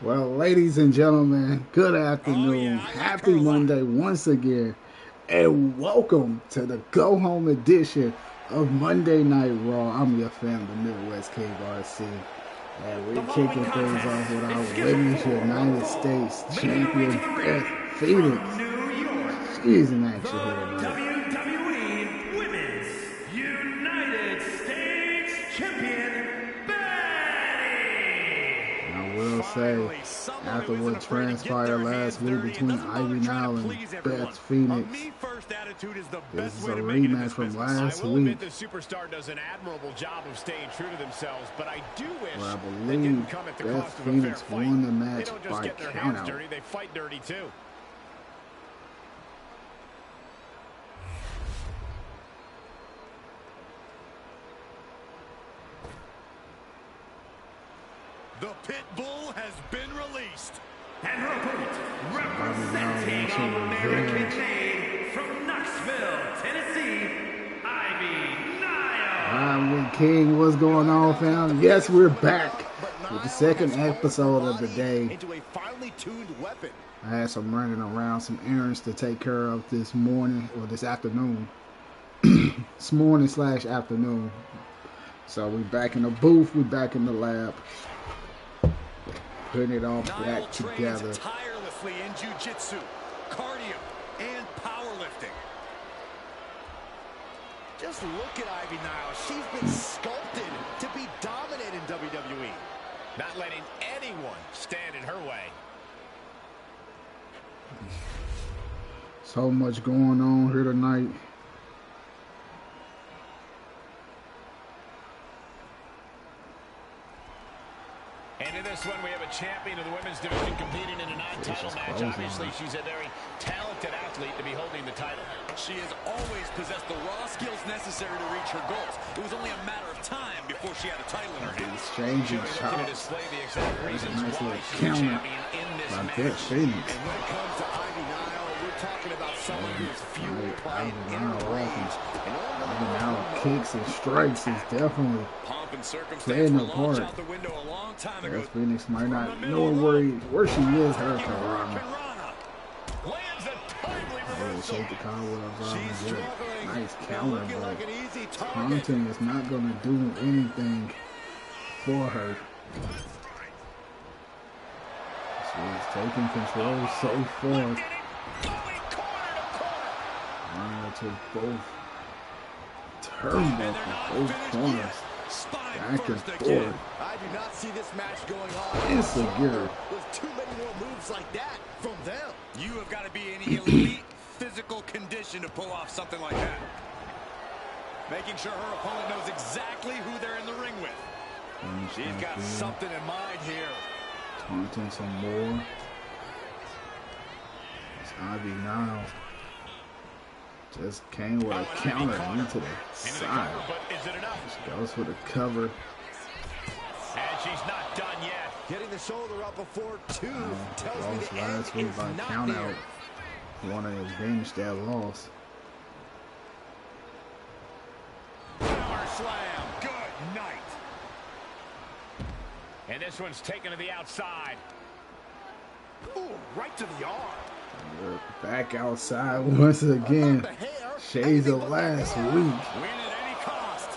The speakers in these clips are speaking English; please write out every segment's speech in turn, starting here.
Well, ladies and gentlemen, good afternoon. Happy Monday once again, and welcome to the go home edition of Monday Night Raw. I'm your fan, the Midwest King RC, and we're kicking things off with our Women's United States Champion, Beth Phoenix. She's in action here tonight. WWE Women's United States Champion, I will say, after what transpired last week between Nile and Beth Phoenix, this is a rematch from last week. The superstar does an admirable job of staying true to themselves, but I do wish I believe Beth Phoenix won the match by countout. They fight dirty too. The pit bull has been released. and her opponent, representing American made from Knoxville, Tennessee, Nile. King, what's going on, fam? Yes, we're back with the second episode of the day. I had some running around, some errands to take care of this morning, or this afternoon. This morning / afternoon. So we back in the booth, we back in the lab, putting it all back together. Tirelessly in jiu-jitsu, cardio, and powerlifting. Just look at Ivy Nile. She's been sculpted to be dominant in WWE. Not letting anyone stand in her way. So much going on here tonight. And in this one, we have a champion of the women's division competing in a non-title match. Obviously, she's a very talented athlete to be holding the title. She has always possessed the raw skills necessary to reach her goals. It was only a matter of time before she had a title in her hands. Exchanging shots. To display the exact reasons nice why little she's a counter champion in this by match. Beth Phoenix. And when it comes to Ivy Nile, we're talking about someone who's fueled by an inner rage. Ivy Nile kicks and strikes is definitely playing a part. Beth Phoenix might not know where she is, her Karrion. Shake the car with a get a nice counter, but Tatum is not going to do anything for her. She is taking control so far. Running to both turnbuckles, both corners, back and forth. I do not see this match going on. Insecure. With too many more moves like that from them. You have got to be in elite physical condition to pull off something like that. Making sure her opponent knows exactly who they're in the ring with. She's got something in mind here. Taunting some more. It's Ivy Nile. Just came with a counter into the side. She goes for the cover. And she's not done yet. Getting the shoulder up before two tells me the last week by count out. Want to avenge that loss. Power slam. Good night. And this one's taken to the outside. Ooh, right to the arm. We're back outside once again. Shades of last week. Win at any cost.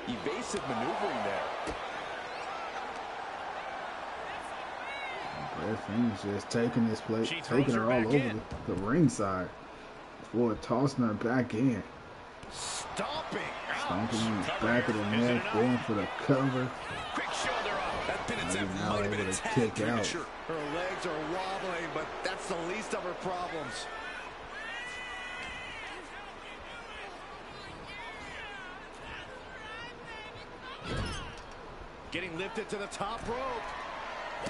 Evasive maneuvering there. Beth Phoenix just taking this play, taking her all over the ringside before tossing her back in. Stomping in the back of the neck, going for the cover. Quick shoulder up. That pin now able to kick out. Her legs are wobbling, but that's the least of her problems. Getting lifted to the top rope.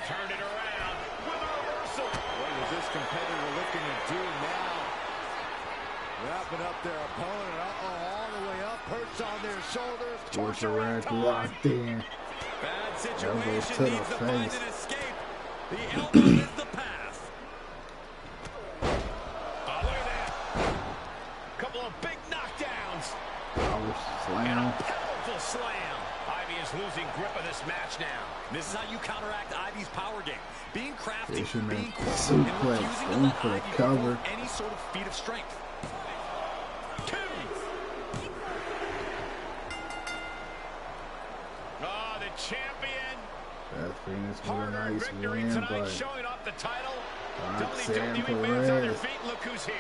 Turned it around with a reversal. What is this competitor looking to do now? Wrapping up their opponent. All the way up. Perched on their shoulders. Torture rack locked in. Bad situation. Elbows to the face. Escape. The elbow is the path. Oh, look at losing grip of this match now. This is how you counteract Ivy's power game. Being crafty, Fisherman being quick, and suplex, refusing to going let for the Ivy cover. perform any sort of feat of strength. Oh, the champion. Beth Phoenix with a Hard-earned nice victory win, tonight, but showing off the title. Roxanne WWE fans on their Perez feet. Look who's here.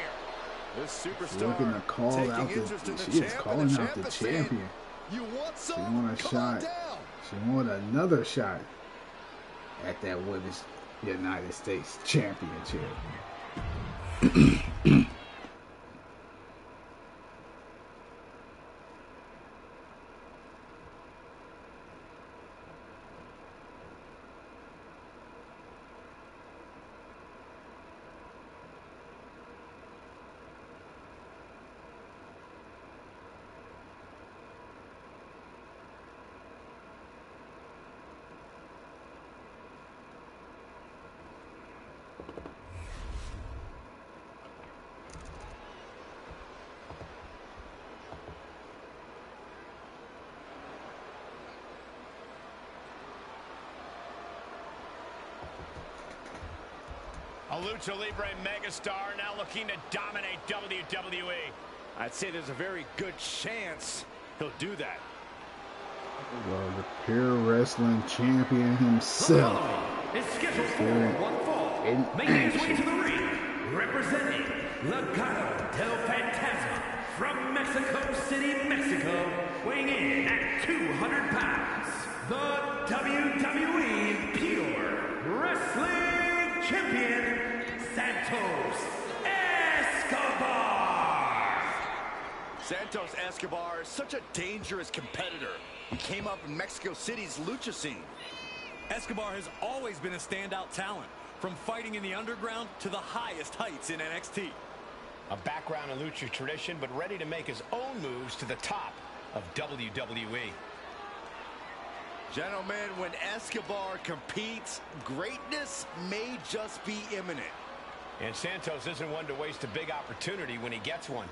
This looking to superstar call out she is calling out the champion. You want She some? want a shot. She want another shot at that Women's United States Championship. A Lucha Libre megastar now looking to dominate WWE. I'd say there's a very good chance he'll do that. Well, the pure wrestling champion himself Is scheduled for one fall, making his way to the ring, representing Legado del Fantasma from Mexico City, Mexico, weighing in at 200 pounds, the WWE Pure Wrestling Champion, Santos Escobar. Santos Escobar is such a dangerous competitor. He came up in Mexico City's lucha scene. Escobar has always been a standout talent, from fighting in the underground to the highest heights in NXT. A background in Lucha tradition, but ready to make his own moves to the top of WWE. Gentlemen, when Escobar competes, greatness may just be imminent. And Santos isn't one to waste a big opportunity when he gets one.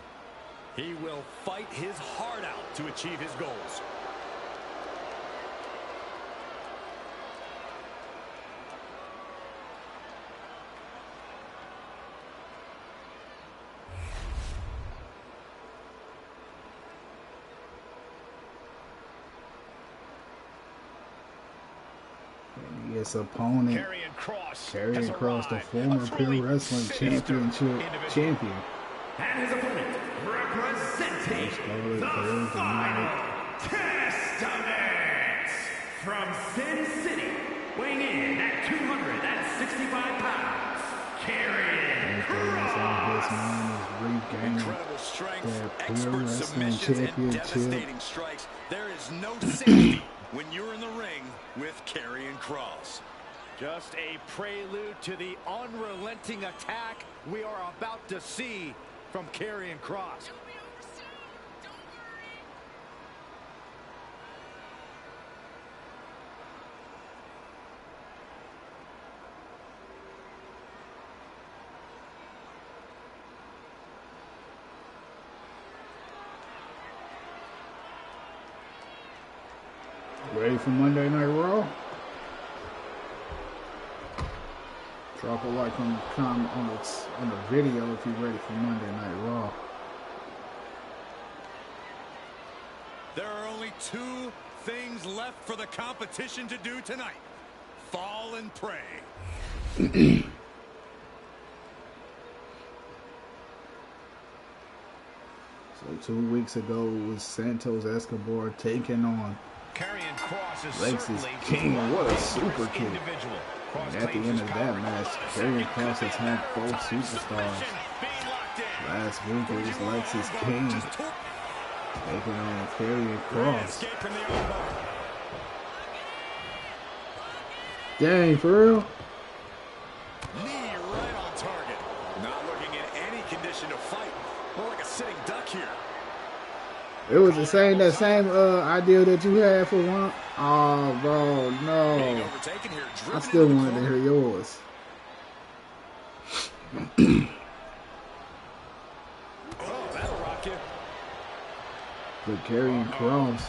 He will fight his heart out to achieve his goals. His opponent, Karrion Kross, the former Pure Wrestling Championship champion. And his opponent, representing the Final Testament from Sin City, weighing in at 265 pounds, Karrion Kross. Incredible strength, that Pure expert Wrestling submissions, and Championship. devastating strikes. There is no safety when you're in the ring with Karrion Kross. Just a prelude to the unrelenting attack we are about to see from Karrion Kross. Ready for Monday Night Raw? Drop a like on the comment on the video if you're ready for Monday Night Raw. There are only two things left for the competition to do tonight. Fall and pray. So 2 weeks ago it was Santos Escobar taking on Karrion Kross is Lexus King. What a super kick. And at the end of that match, Karrion Kross has had both superstars. Last week it was Lexus King taking on Karrion Kross. Dang, for real? Knee right on target. Not looking in any condition to fight. More like a sitting duck here. It was that same idea that you had for one. Oh, bro, no. I still wanted to hear yours. That'll rock you. But Karrion Kross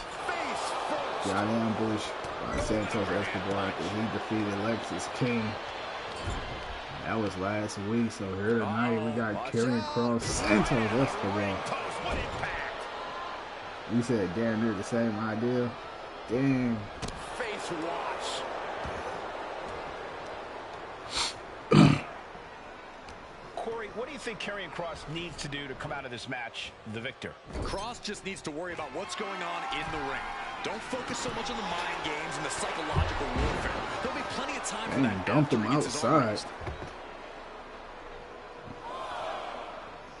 got ambushed by Santos Escobar after he defeated Lexus King. That was last week, so here tonight we got Karrion Kross, Santos Escobar. You said damn near the same idea. Damn. Face wash. Corey, what do you think Karrion Kross needs to do to come out of this match the victor? Kross just needs to worry about what's going on in the ring. Don't focus so much on the mind games and the psychological warfare. There'll be plenty of time for that. Dumped him outside.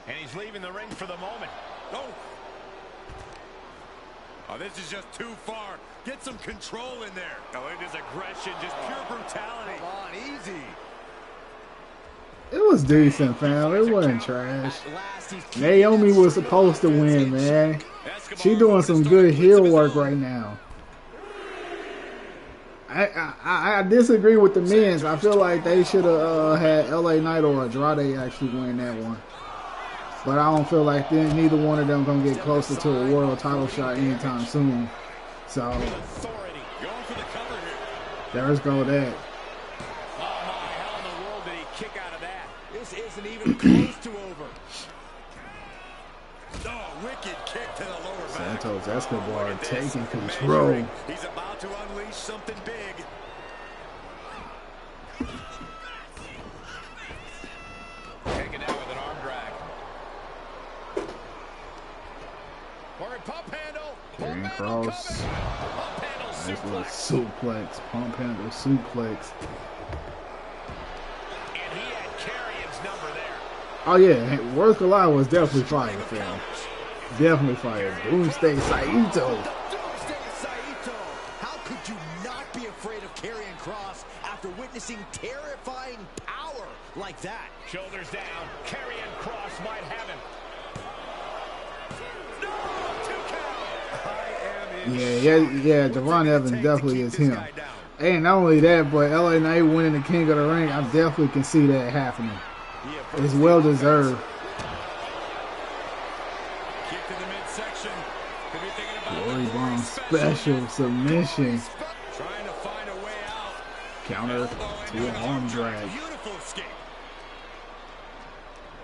And he's leaving the ring for the moment. Oh, this is just too far. Get some control in there. Oh, look at his aggression, just pure brutality. Come on, easy. It was decent, fam. It wasn't trash. Naomi was supposed to win, man. She doing some good heel work right now. I disagree with the men's. I feel like they should have had LA Knight or Andrade actually win that one. But I don't feel like neither one of them gonna get closer to a world title shot anytime soon. So there's go that. Oh my, how in the world did he kick out of that? This isn't even close to over. Oh, wicked kick to the lower back. Santos Escobar taking control. He's about to unleash something big. Taken down with an arm drag. Pump handle. Karrion Kross. Nice little suplex. Pump handle suplex. And he had Karrion's number there. Oh yeah, Worth Alive was definitely fire, fam. Definitely fire. Doomsday Saito. How could you not be afraid of Karrion Kross after witnessing terrifying power like that? Shoulders down. Karrion Kross might have him. Yeah, Devon Evans definitely is him. And not only that, but LA Knight winning the King of the Ring, I definitely can see that happening. It's well deserved. Glory Bomb special submission. Counter to an arm drag.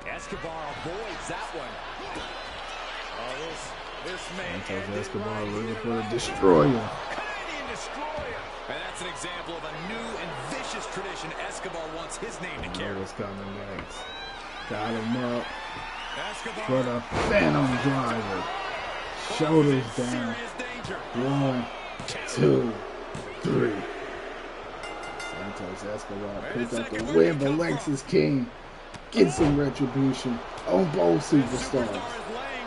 Escobar avoids that one. Santos Escobar looking for the destroyer. And that's an example of a new and vicious tradition Escobar wants his name to carry. What's coming next? Got him up for the Phantom Driver. Shoulders down. 1, 2, 3. Santos Escobar picked up the win, but Lexus King gets some retribution on both superstars.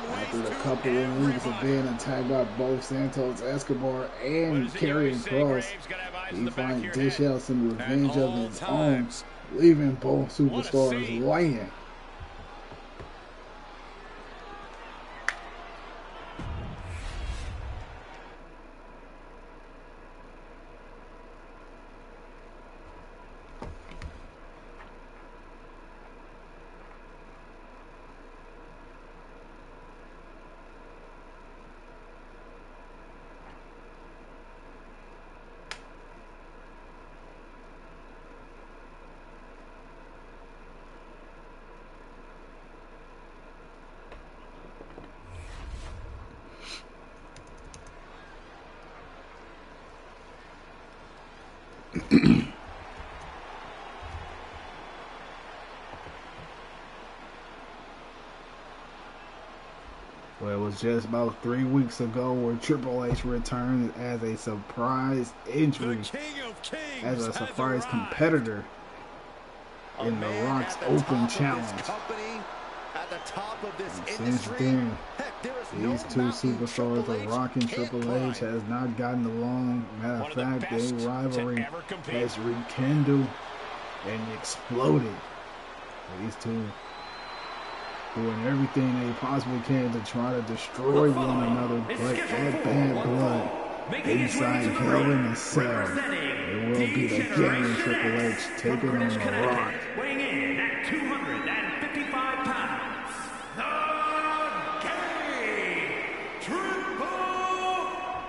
After a couple of weeks of being attacked by both Santos Escobar and Karrion Kross, he finally dished out some revenge of his own, leaving both superstars laying. Well, it was just about 3 weeks ago where Triple H returned as a surprise entry, as a surprise competitor in The Rock's Open Challenge. And since then, these two superstars, The Rock and Triple H, has not gotten along. Matter of fact, their rivalry has rekindled and exploded. These two doing everything they possibly can to try to destroy one another, but that bad blood inside Hell in a Cell, it will be the gang Triple H taking on The Rock. Weighing in at 255 pounds, the Gang Triple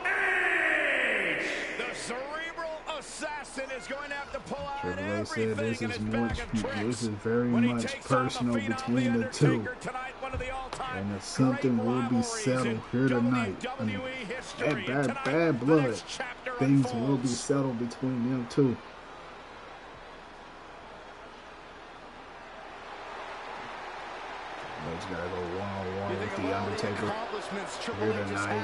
H! The Triple H said this is very much personal between the two. And something will be settled here tonight. I mean, that bad blood, things will be settled between them two. He's got to go one-on-one with the Undertaker here tonight.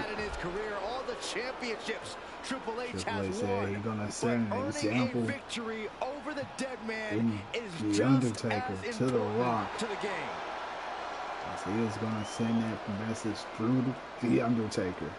Triple H said he's going to set an example in the Undertaker to the Rock. So he is going to send that message through the Undertaker.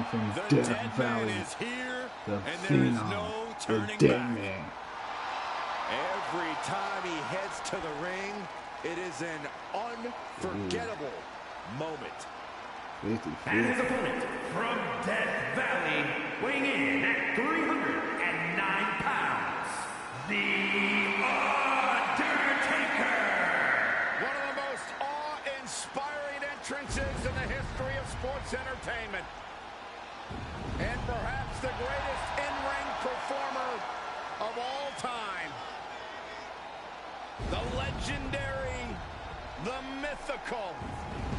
From Death Valley, the Phenom, the Dead Man. Every time he heads to the ring, it is an unforgettable moment. 50. And his opponent from Death Valley, weighing in at 309 pounds, the Undertaker. One of the most awe-inspiring entrances in the history of sports entertainment. And perhaps the greatest in-ring performer of all time. The legendary, the mythical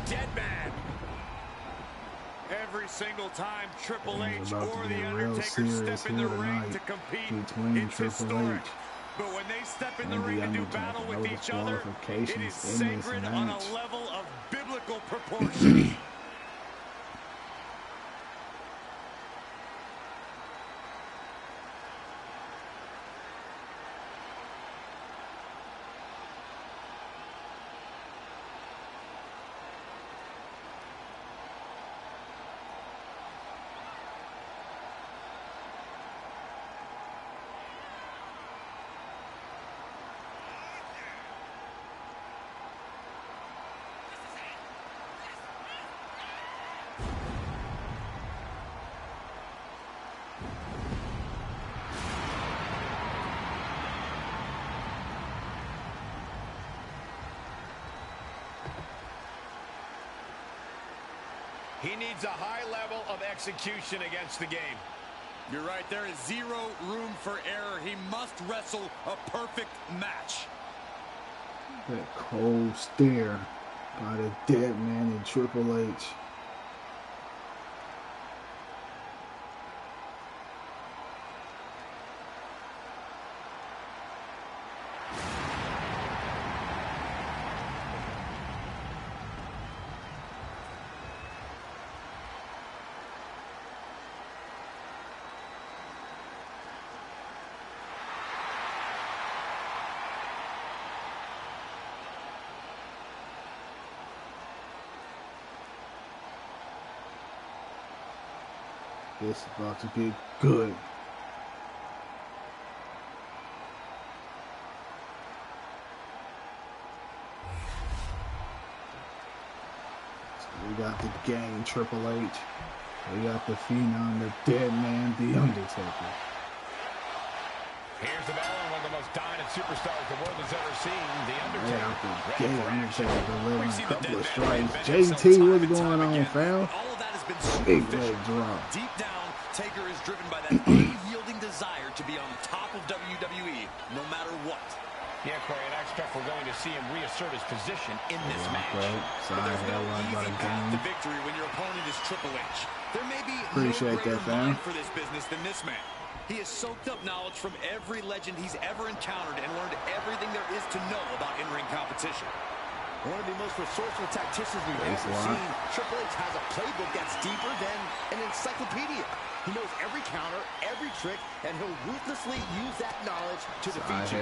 Dead Man. Every single time Triple H or the Undertaker step in the ring to compete, it's historic. But when they step in the ring to do battle with each other, it is sacred on a level of biblical proportions. He needs a high level of execution against the game. You're right, there is zero room for error. He must wrestle a perfect match. That cold stare by the Dead Man and Triple H. This is about to get good. So we got the gang, Triple H. We got the Phenom, the Dead Man, the Undertaker. Here's the battle, one of the most dominant superstars the world has ever seen, the Undertaker. Yeah, the Undertaker delivering a couple of strikes. JT, what's going on, fam? All of that has been Big leg drop. Deep down, Taker is driven by that unyielding desire to be on top of WWE, no matter what. Yeah, Corey, and I expect we're going to see him reassert his position in this match. But there's no easy path to victory when your opponent is Triple H. There may be Appreciate no that, greater fam. mind for this business than this man. He has soaked up knowledge from every legend he's ever encountered and learned everything there is to know about in-ring competition. One of the most resourceful tacticians we've ever seen. Triple H has a playbook that's deeper than an encyclopedia. He knows every counter, every trick, and he'll ruthlessly use that knowledge to defeat you.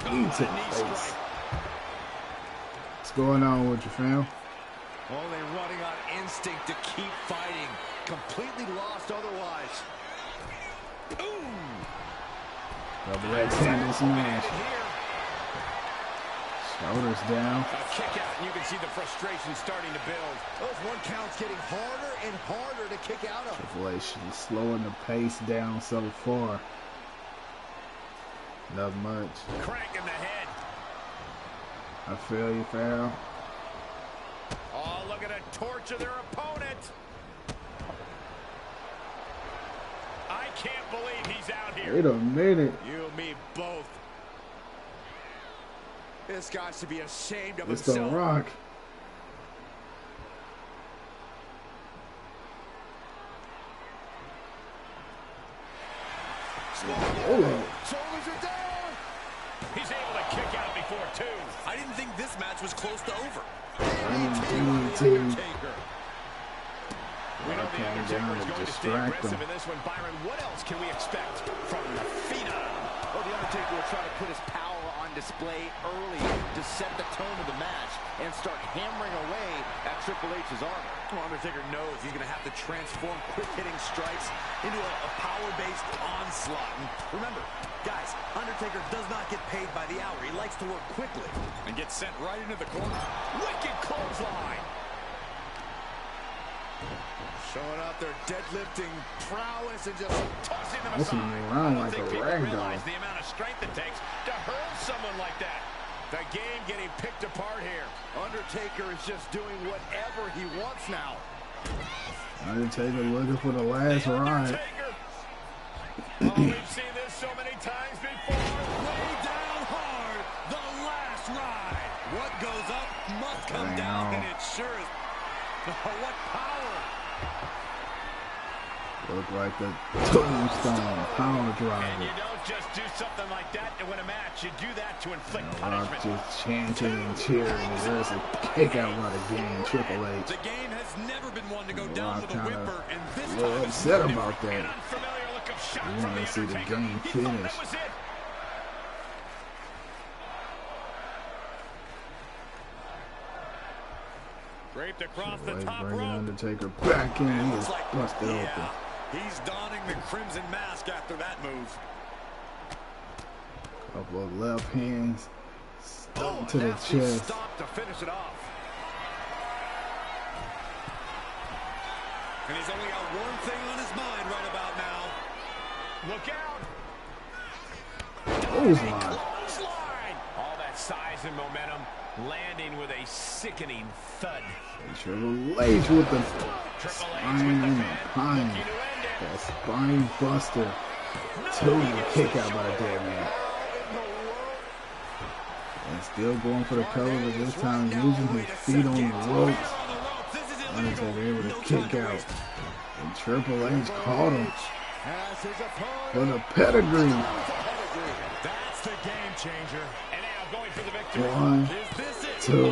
Knee to the face. What's going on with you, fam? Only running on instinct to keep fighting. Completely lost otherwise. Ooh! Double X-handed smash. Shoulders down. A kick out, and you can see the frustration starting to build. Those 1 counts getting harder and harder to kick out of. Triple H is slowing the pace down so far. Not much. Crank in the head. I feel you, fam. Oh, look at it torture their opponent. I can't believe he's out here. Wait a minute. You and me both. This guy should be ashamed of It's himself. The Rock. Shoulders are down. He's able to kick out before 2. I didn't think this match was close to over. Undertaker. We know the Undertaker is going to stay aggressive him. in this one. Byron, what else can we expect from the Phenom? Oh, the Undertaker will try to put his power on display early to set the tone of the match and start hammering away at Triple H's armor. Well, Undertaker knows he's going to have to transform quick-hitting strikes into a power-based onslaught. And remember, guys, Undertaker does not get paid by the hour. He likes to work quickly. And gets sent right into the corner. Wicked clothesline. Showing out their deadlifting prowess and just Tossing them Tossing aside. them around I don't like think a people rag realize doll. the amount of strength it takes to hurl someone like that. The game getting picked apart here. Undertaker is just doing whatever he wants now. Undertaker looking for the last ride. Oh, we've seen this so many times before. Way down hard, the last ride. What goes up must come down, and it sure is. What power. Look like the tombstone power And driver. you don't just do something like that to win a match. You do that to inflict Rock punishment. just chanting and cheering. There's a kick out by the game, Triple H. The game has never been one to go Rock down with a kinda whimper, and this a little time it's upset no about An that. unfamiliar look of shock You from want the to see the Undertaker. game He thought finish. that was it. Draped across the Triple H top bringing rope. Undertaker back in. He is Looks like, busted open. he's donning the crimson mask after that move. Couple of left hands stuck to the Nasty chest. stop to finish it off. And he's only got one thing on his mind right about now. Look out. Clothesline. Clothesline. All that size and momentum landing with a sickening thud. And Triple H with the Triple H spine with the and the pin, pine. looking to end it. That spine buster. Two kick out by the dead man. And still going for the cover, but this time using his feet on the ropes. Undertaker able to kick out. And Triple H caught him for the pedigree. That's the game changer. And now going for the victory. 1, Is this it? 2,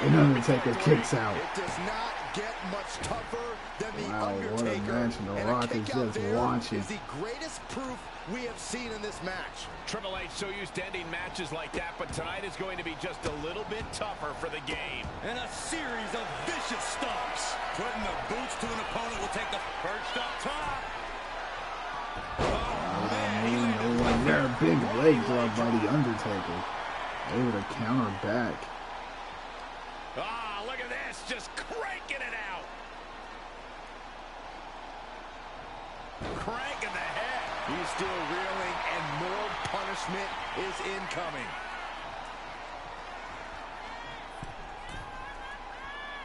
and Undertaker kicks out. It does not get much tougher than the Wow, what a Undertaker. match, and The Rock is kick out just there watching. is the greatest proof we have seen in this match. Triple H so used to ending matches like that, but tonight is going to be just a little bit tougher for the game. And a series of vicious stomps. Putting the boots to an opponent will take the perched up top. Oh, man. No one there. Big leg drop by the Undertaker. Able to counter back. Ah, look at this, just cranking it out. Cranking the head. He's still reeling, and more punishment is incoming.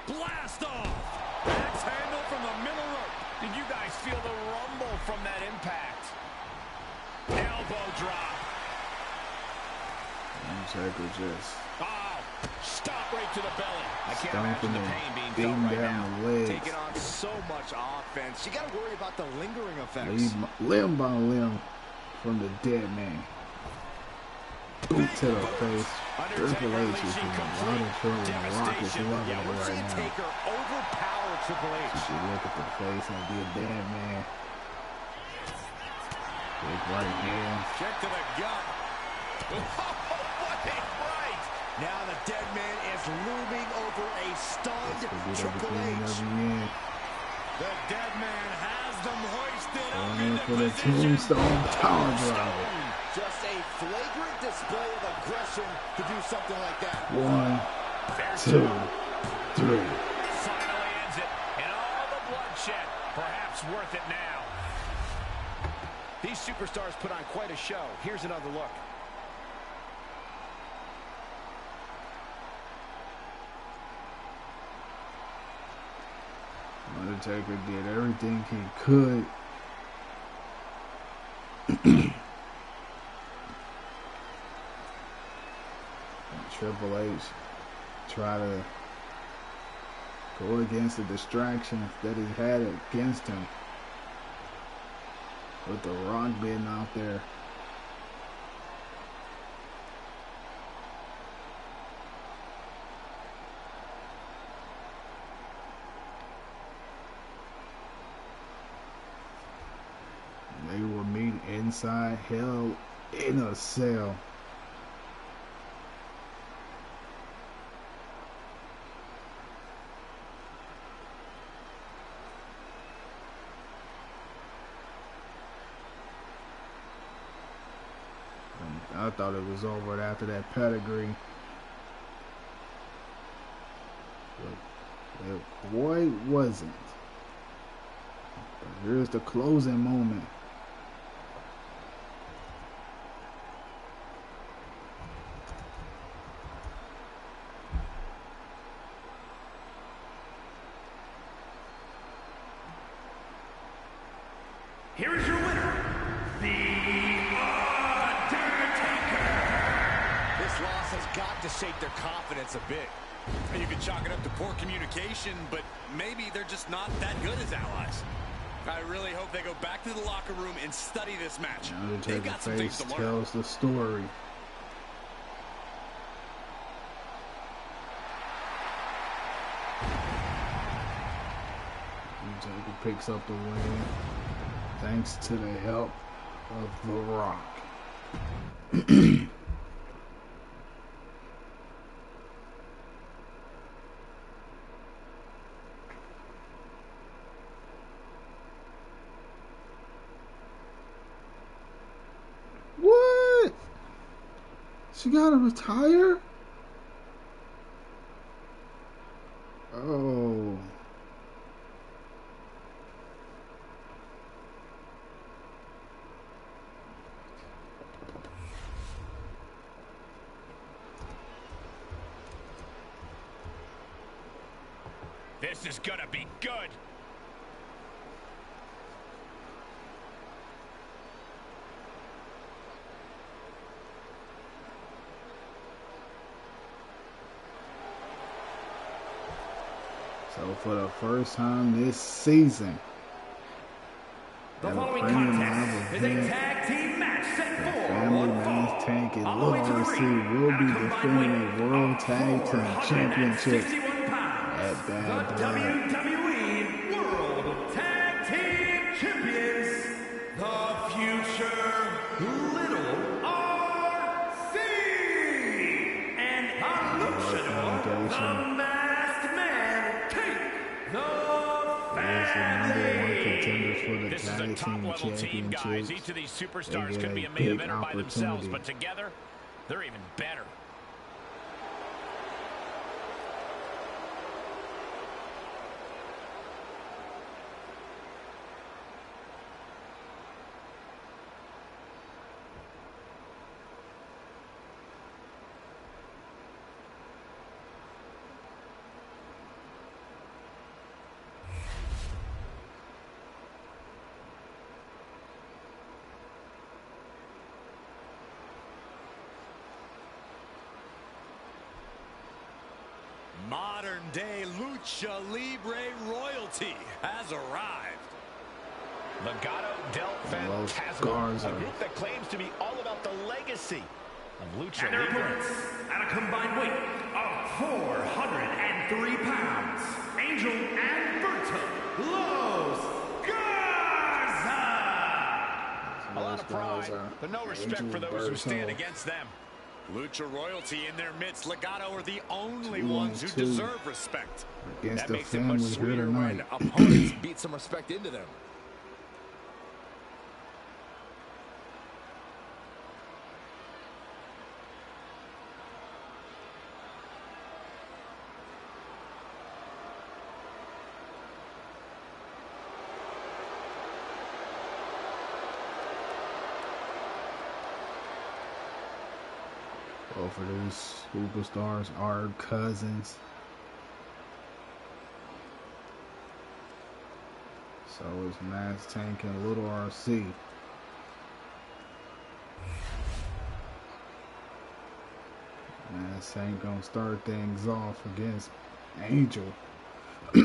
Blast off! Axe handle from the middle rope. Did you guys feel the rumble from that impact? Elbow drop. Undertaker just Oh, stop right to the belly. I can't stomping imagine the and pain being felt beating right now. down the legs. Taking on so much offense. You got to worry about the lingering effects. Limb by limb from the dead man. Boot to the face. Triple H is in a lot of trouble. The Rock is loving it We're right seeing now. Taker overpower Triple H. You should look at the face and be a dead man. Big right hand. Check to the gut. right. Now the dead man is looming over a stunned Triple H. The dead man has them hoisted up Going in into for the position. tombstone power driver. Just a flagrant display of aggression to do something like that. 1, 2, 3. Finally ends it, and all the bloodshed, perhaps worth it now. These superstars put on quite a show. Here's another look. Undertaker did everything he could Triple H try to go against the distractions that he had against him with The Rock being out there. They will meet inside Hell in a Cell. I thought it was over after that pedigree. But it quite wasn't. But here's the closing moment. Here is your winner, the Undertaker. This loss has got to shake their confidence a bit. You could chalk it up to poor communication, but maybe they're just not that good as allies. I really hope they go back to the locker room and study this match. They've got some things to learn. Tells the story. Undertaker picks up the win thanks to the help of The Rock. What? She gotta retire? Oh. This is gonna be good. So for the first time this season, The following contest is a tag team match set for Family one Man's fall. Tank and All the way to the LRC ring will at be a combined defending weight the World of Tag Team Championships 461 pounds. at Bad The Blood. WWE World Tag Team Champions, the future Little RC, and our luchador, the Masked Man, King, the Is the number one contenders for the This is a Tag Team top-level team, guys. Championships. Each of these They superstars get could a be a main big eventer by themselves, opportunity. but together, they're even better. Modern-day Lucha Libre royalty has arrived. Legado del Los Fantasma, Garza. a group that claims to be all about the legacy of Lucha and their Libre. opponents at a combined weight of 403 pounds, Angel and Berta Los Garza. A lot of pride, but no respect for those who stand against them. Lucha royalty in their midst. Legado are the only ones who deserve respect. Against that the makes it much family here sweeter when tonight. opponents beat some respect into them. Both of these superstars are cousins. So is Mass Tank and Little RC. Mass Tank gonna start things off against Angel. Bell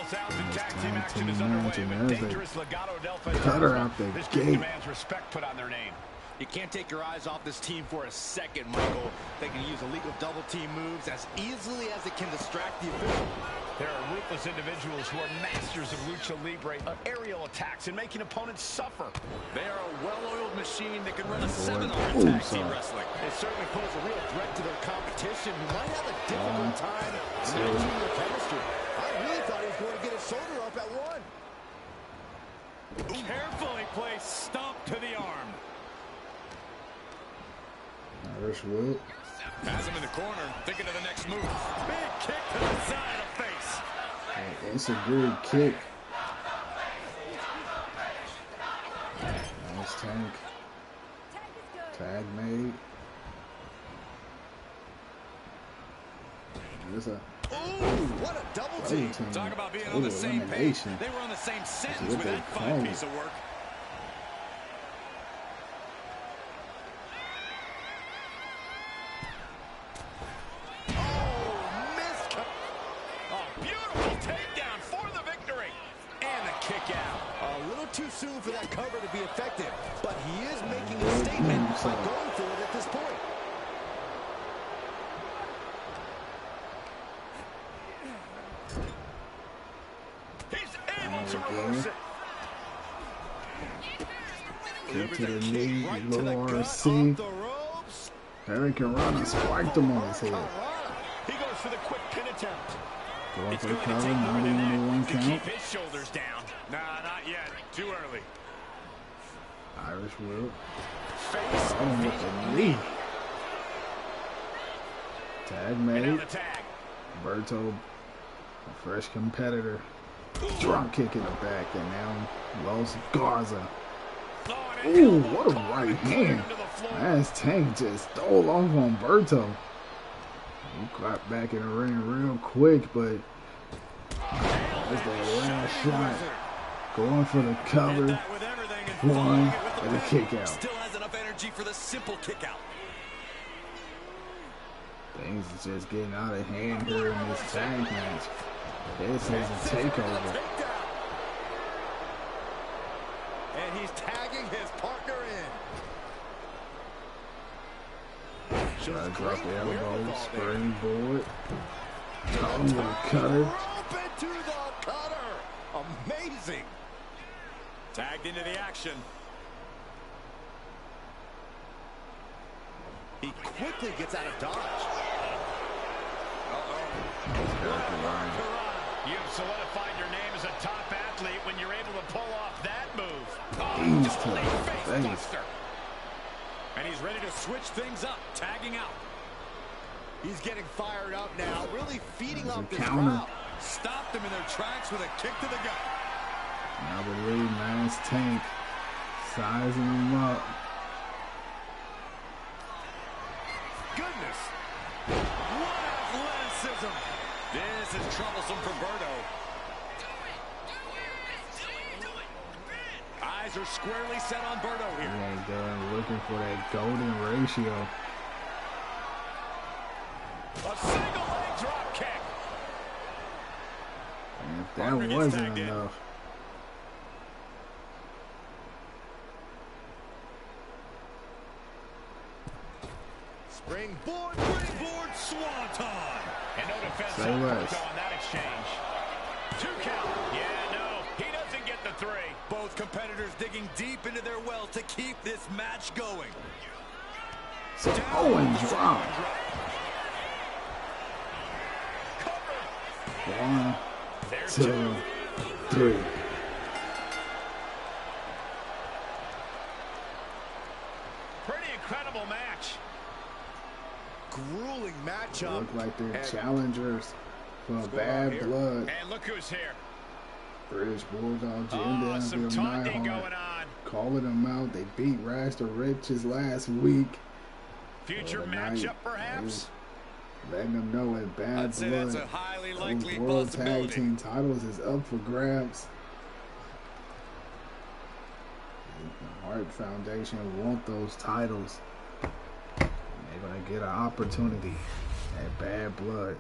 sounds and tag team action is underway with dangerous Legado del Cutter out the This gate. demands respect put on their name. You can't take your eyes off this team for a second, Michael. They can use illegal double team moves as easily as it can distract the official. There are ruthless individuals who are masters of lucha libre, aerial attacks, and making opponents suffer. They are a well-oiled machine that can run a 7-on tag team wrestling. It certainly poses a real threat to their competition, who might have a difficult time matching their chemistry. I really thought he was going to get his shoulder up at one. Carefully placed stomp to the arm. Irish whip. Has him in the corner, thinking of the next move. Big kick to the side of the face. And it's a good kick. Nice Tank. Tag made. There's a What a double team. Talk about being on the same page. They were on the same sentence with that fine piece of work. Too soon for that cover to be effective, but he is making a statement by going for it at this point. He's able to reverse it. Kick to the knee, Little RC. Karrion spiked him on his head. He goes for the quick pin attempt. Going for the cover, not even a one count. Keep his shoulders down. Nah, not yet. Too early. Irish whip. Face With the knee. Tag made. Berto, a fresh competitor. Drop kick in the back, and now Los Garza. Ooh, what a right hand. Mass Tank just stole off on Berto. He got back in the ring real quick, but that's the last shot. Going for the cover. One and a kick out. Still has enough energy for the simple kick out. Things is just getting out of hand here in this tag match. This is a takeover. And he's tagging his partner in. Try to drop the elbow, springboard. Caught him with a cutter. Rope into the cutter. Amazing. Tagged into the action. He quickly gets out of dodge. You've solidified your name as a top athlete when you're able to pull off that move. He's Face buster. And he's ready to switch things up, tagging out. He's getting fired up now, really feeding off this counter. crowd. Stopped them in their tracks with a kick to the gut. I believe Mass Tank sizing him up. Goodness. What athleticism. This is troublesome for Berto. Eyes are squarely set on Berto He here. ain't done looking for that golden ratio. A single leg drop kick. And if that wasn't enough. Springboard, swanton. And no defense Say less. on that exchange. 2 count. Yeah, no, he doesn't get the the 3. Both competitors digging deep into their wells to keep this match going. So Owen drop. 1, 2, 3. Pretty incredible match. Grueling matchup. Look like they're challengers for bad blood. And look who's here. British Bulldog, Jim some taunting Nile going on. calling them out. They beat Rash the Riches last week. Future matchup, perhaps? Letting them know at bad I'd say blood. that's a highly likely Those World possibility. Tag Team titles is up for grabs. The Hart Foundation want those titles. They're going to get an opportunity at bad blood.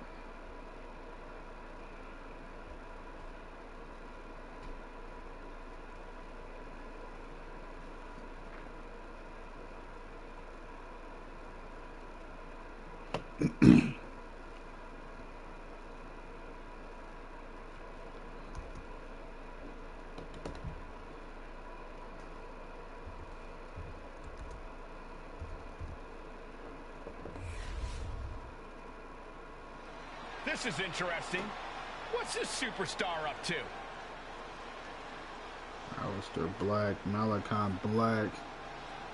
This is interesting. What's this superstar up to? Alistair Black, Malakai Black,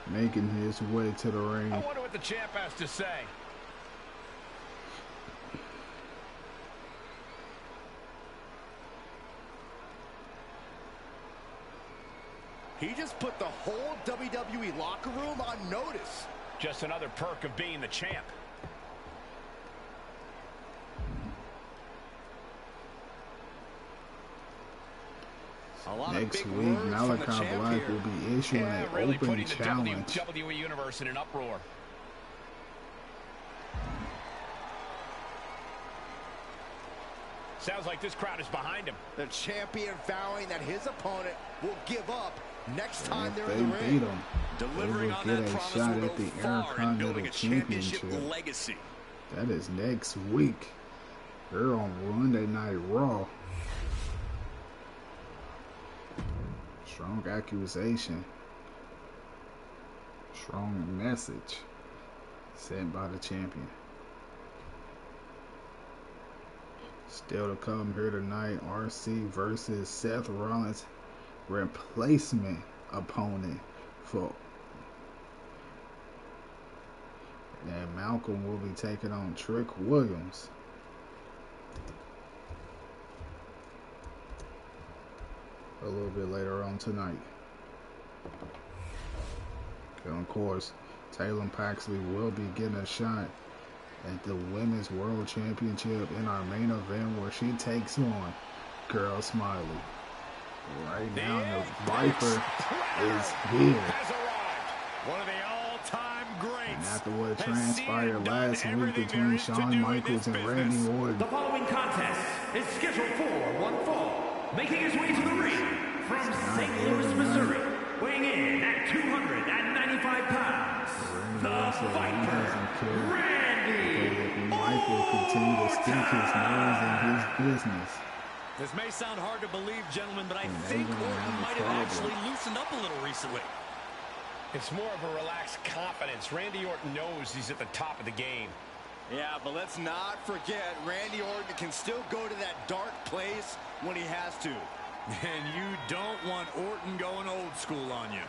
making his way to the ring. I wonder what the champ has to say. He just put the whole WWE locker room on notice. Just another perk of being the champ. Next week, Malakai Black will be issuing an really open putting challenge. the WWE Universe in an uproar. Sounds like this crowd is behind him. The champion vowing that his opponent will give up next time If they're they in the beat ring. him, Delivering they on will that get a promise shot will at go the far in building Intercontinental a championship Championship. legacy. That is next week. They're on Monday Night Raw. Strong accusation. Strong message sent by the champion. Still to come here tonight, RC versus Seth Rollins, replacement opponent for. And Malcom will be taking on Trick Williams. A little bit later on tonight. And of course, Tatum Paxley will be getting a shot at the Women's World Championship in our main event where she takes on GirlSmilie. Right now, the Viper is here. One of the all-time greats. And after what transpired last week between Shawn Michaels and Randy Orton. The following contest is scheduled for one fall. Making his way to the ring from St. Louis, Missouri, weighing in at 295 pounds, the Viper, Randy Michael continue to stick his nose in his business. This may sound hard to believe, gentlemen, but I think Orton might have actually loosened up a little recently. It's more of a relaxed confidence. Randy Orton knows he's at the top of the game. Yeah, but let's not forget, Randy Orton can still go to that dark place when he has to. And you don't want Orton going old school on you.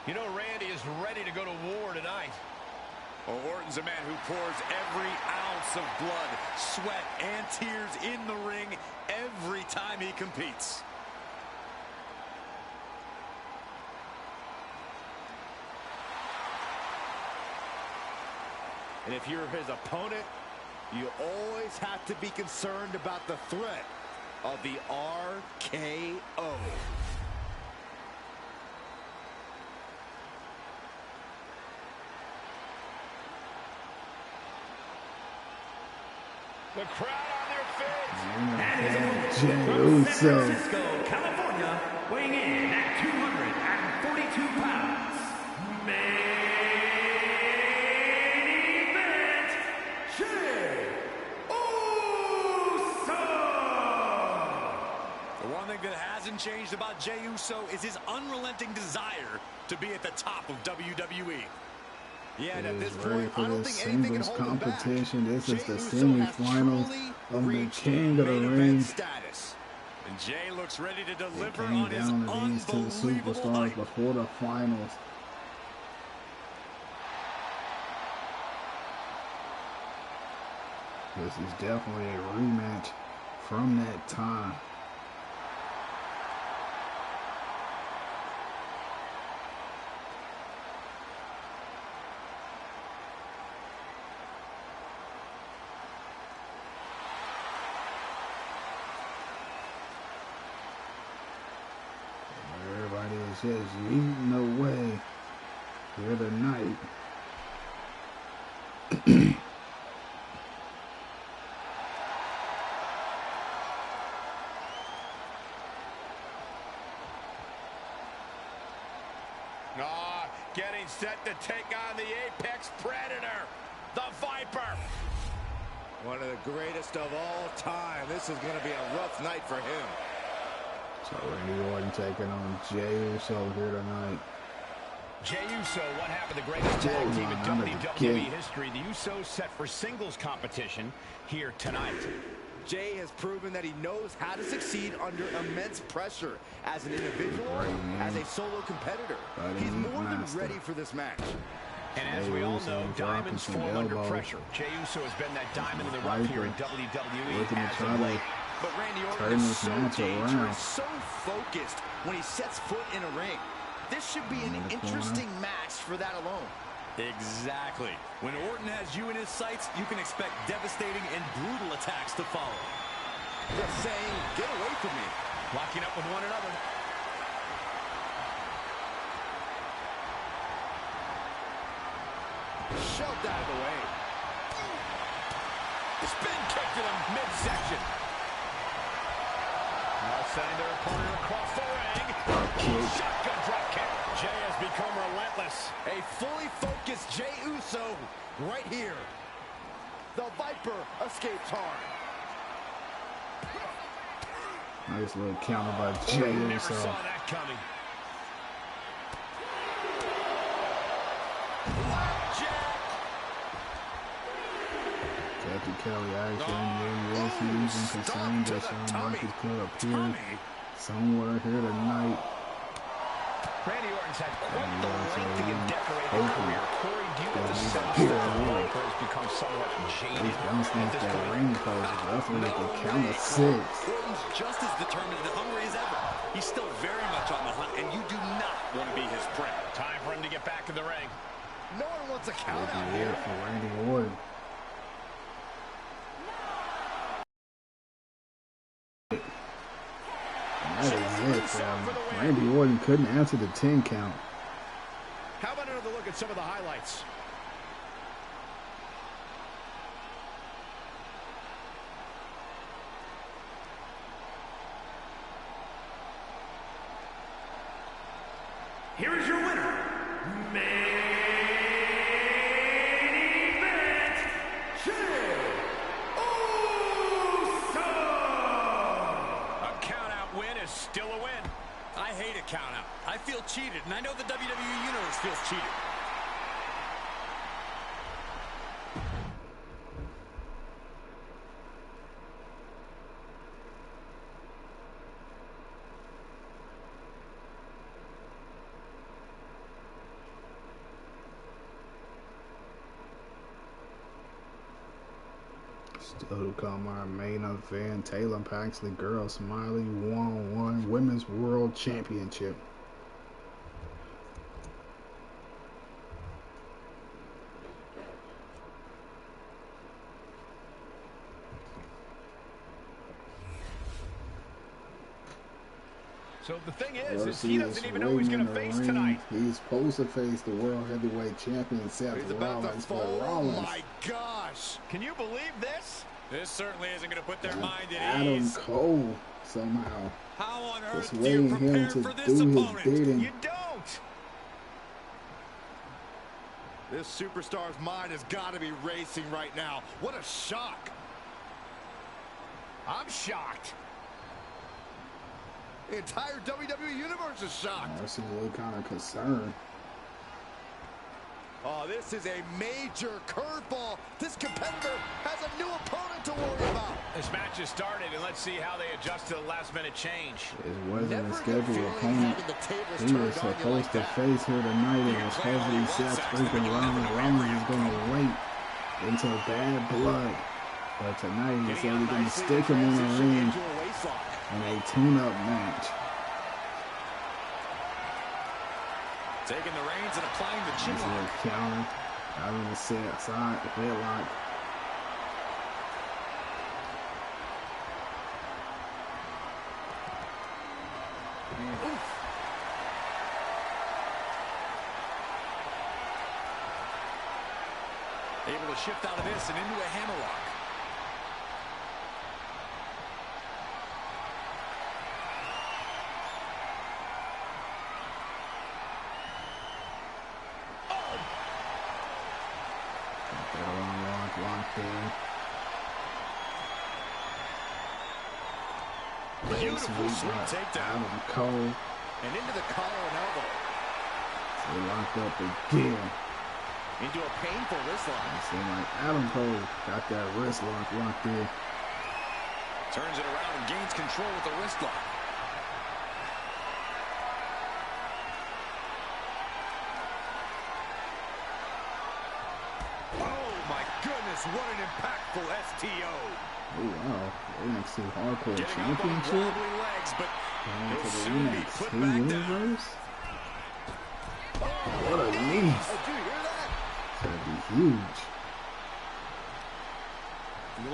You know, Randy is ready to go to war tonight. Well, Orton's a man who pours every ounce of blood, sweat, and tears in the ring every time he competes. And if you're his opponent, you always have to be concerned about the threat of the RKO. The crowd on their feet. From San Francisco, California, weighing in at 242 pounds, main event, Jey Uso. The one thing that hasn't changed about Jey Uso is his unrelenting desire to be at the top of WWE. Yeah, and at this point, I don't think anything can hold him back. Competition. This is the semifinals of the King of the Ring. Status. And Jey looks ready to deliver on his unbelievable superstars night before the finals. This is definitely a rematch from that time. Just eating away here tonight. Getting set to take on the Apex Predator, the Viper. One of the greatest of all time. This is going to be a rough night for him. So Randy Orton taking on Jey Uso here tonight. Jey Uso, one half of the greatest tag team in WWE history. The Usos set for singles competition here tonight. Jey has proven that he knows how to succeed under immense pressure as an individual, as a solo competitor. He's more than ready for this match. And as we all know, diamonds fall under pressure. Jey Uso has been that diamond in the rough here in WWE as of late. But Randy Orton is so dangerous, so focused when he sets foot in a ring. This should be an interesting match for that alone. Exactly. When Orton has you in his sights, you can expect devastating and brutal attacks to follow. Just saying, get away from me. Locking up with one another. Shoved out of the way. Spin kick to the midsection. Sending their opponent across the ring. Shotgun drop kick. Jey has become relentless. A fully focused Jey Uso right here. The Viper escapes hard. Nice little counter by Jey Uso. Never saw that coming. Jackie Kelly action, using concerned that Shawn Michaels could appear somewhere here tonight. Randy Orton's had quite the lengthy and decorated career. Corey, do you get the sense that the Viper has become somewhat jaded at this point? Ring post, definitely at the count of 6. Orton's just as determined and hungry as ever. He's still very much on the hunt, and you do not want to be his prey. Time for him to get back in the ring. No one wants a count out here for Randy Orton. That is it, fam. Randy Orton couldn't answer the 10 count. How about another look at some of the highlights? Here is your winner, main event, Jey Uso. A count-out win is still a win. I hate a count-out. I feel cheated, and I know the WWE Universe feels cheated. Still to come our main event, Tatum Paxley GirlSmilie 1-on-1 Women's World Championship. So the thing is he doesn't even know who he's going to face tonight. He's supposed to face the World Heavyweight Champion Seth Rollins. Oh my gosh! Can you believe this? This certainly isn't going to put their mind at Adam ease. Cole somehow. How on earth Just do you waiting him prepare to for this do his opponent? bidding. You don't. This superstar's mind has got to be racing right now. What a shock. I'm shocked. The entire WWE Universe is shocked. I see a kind of concern. Oh, this is a major curveball. This competitor has a new opponent to worry about. This match has started, and let's see how they adjust to the last-minute change. It wasn't a scheduled opponent. He was supposed to face here tonight. It was supposed to be Seth freaking Rollins. Rollins is going to wait until Bad Blood. But tonight he said he's going to stick him in the ring in a tune-up match. Taking the reins and applying the chin This is lock. a counter. Out of the side headlock. Able to shift out of this and into a hammerlock. Locked in. Beautiful sweep takedown. Adam Cole. And into the collar and elbow. They locked up again. Into a painful wrist lock. It seemed like Adam Cole got that wrist lock locked in. Turns it around and gains control with the wrist lock. Oh my goodness, what an impactful STO. Oh wow, NXT Hardcore Getting up on Championship. wobbly legs, but Going he'll to the soon be NXT put back down. Universe. What a knee. Oh, do you hear that? It's gonna be huge.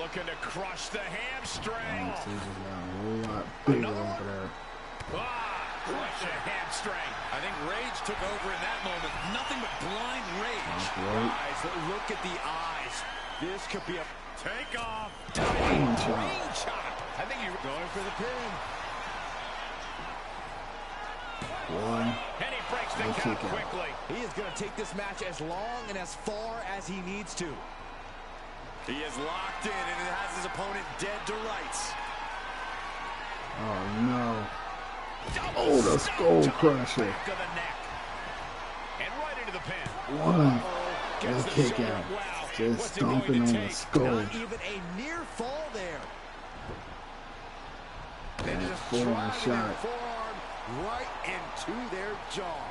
Looking to crush the hamstring. NXT just got a whole lot bigger over there. Crush a hamstring. I think rage took over in that moment. Nothing but blind rage. Right. Guys, look at the eyes. This could be a Take off. Brain chop. Brain chop. I think you're going for the pin. One. And he breaks the No count kick out. quickly. He is going to take this match as long and as far as he needs to. He is locked in and it has his opponent dead to rights. Oh no. Oh, the skull crusher. Back to the neck. And right into the pin. One. Gets Good the kick shoulder. out. Wow. Just What's he going stomping to on the take? skull. Not even a near fall there. And They a just forearm driving shot. that forearm right into their jaw.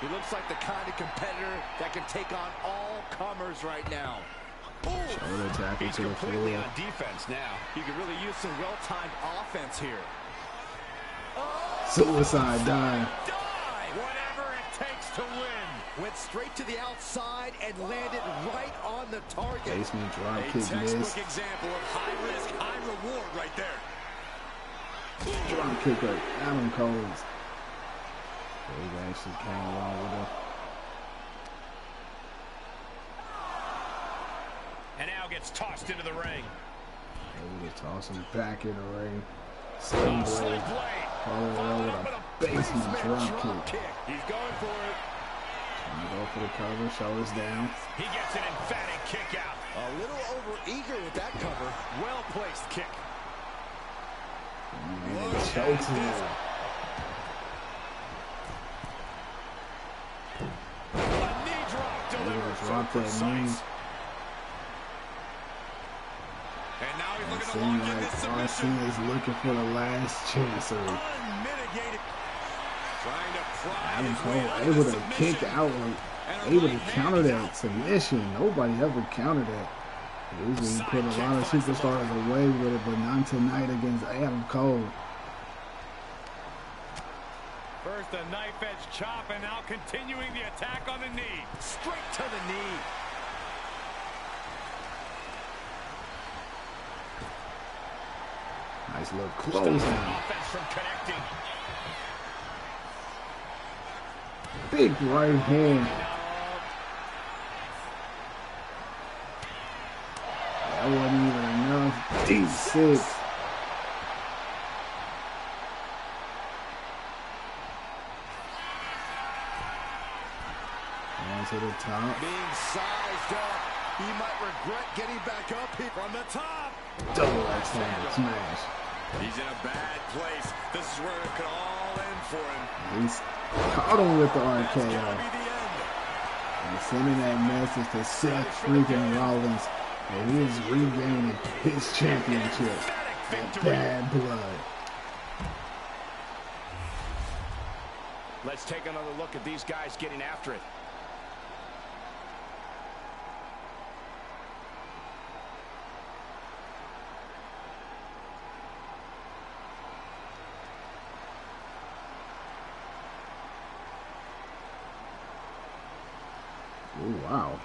He looks like the kind of competitor that can take on all comers right now. Shoulder tackle He's to the completely floor. on defense now. You could really use some well-timed offense here. Suicide dive. Die! Whatever it takes to win. Went straight to the outside and landed right on the target. Basement drop A kick textbook miss. example of high risk, high reward right there. Drop kick at Adam Cole's. They actually came along with it. And now gets tossed into the ring. Able to toss him back in the ring. Sling blade. Follow it with a basement drop kick. He's going for it. Trying to go for the cover. Shoulders down. He gets an emphatic kick out. A little over-eager with that cover. Well-placed kick. And it chokes him. A knee drop delivered so Drop that knee. precise. And now he's It looking to seems lock in like this RC submission. is looking for the last chance. Unmitigated. Trying to pry Adam his way Cole out of able the to submission. kick out, like, And a able to right hand counter is that out. submission. Nobody ever countered that. Usually you put a lot of superstars away with it, but not tonight against Adam Cole. First a knife edge chop and now continuing the attack on the knee. Straight to the knee. Nice little Stops close the down. offense from connecting. Big right hand. That wasn't even enough. D6. On to the top. Being sized up. He might regret getting back up here from the top. Double X-handed smash. He's in a bad place. This is where it could all end for him. He's caught him with the That's RKO. gotta be the end. And sending that message to Seth freaking Rollins that he is regaining his championship. That bad blood. Let's take another look at these guys getting after it. Oh, wow.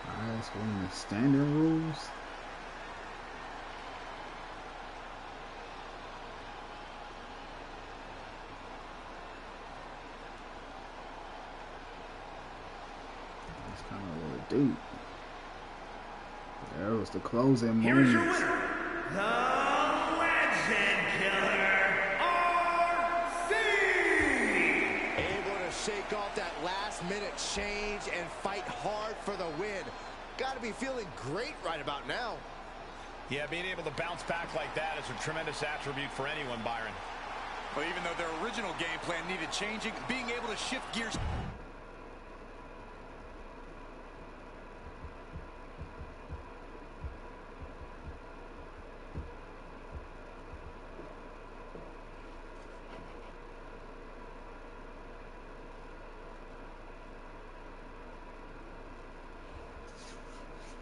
Alright, so in the standing rules. It's kind of a little deep. There was the closing moment. Here's your winner, the Legend Killer, Ortiz! Able to shake off that last-minute change and fight hard for the win. Got to be feeling great right about now. Yeah, being able to bounce back like that is a tremendous attribute for anyone, Byron. Well, even though their original game plan needed changing, being able to shift gears.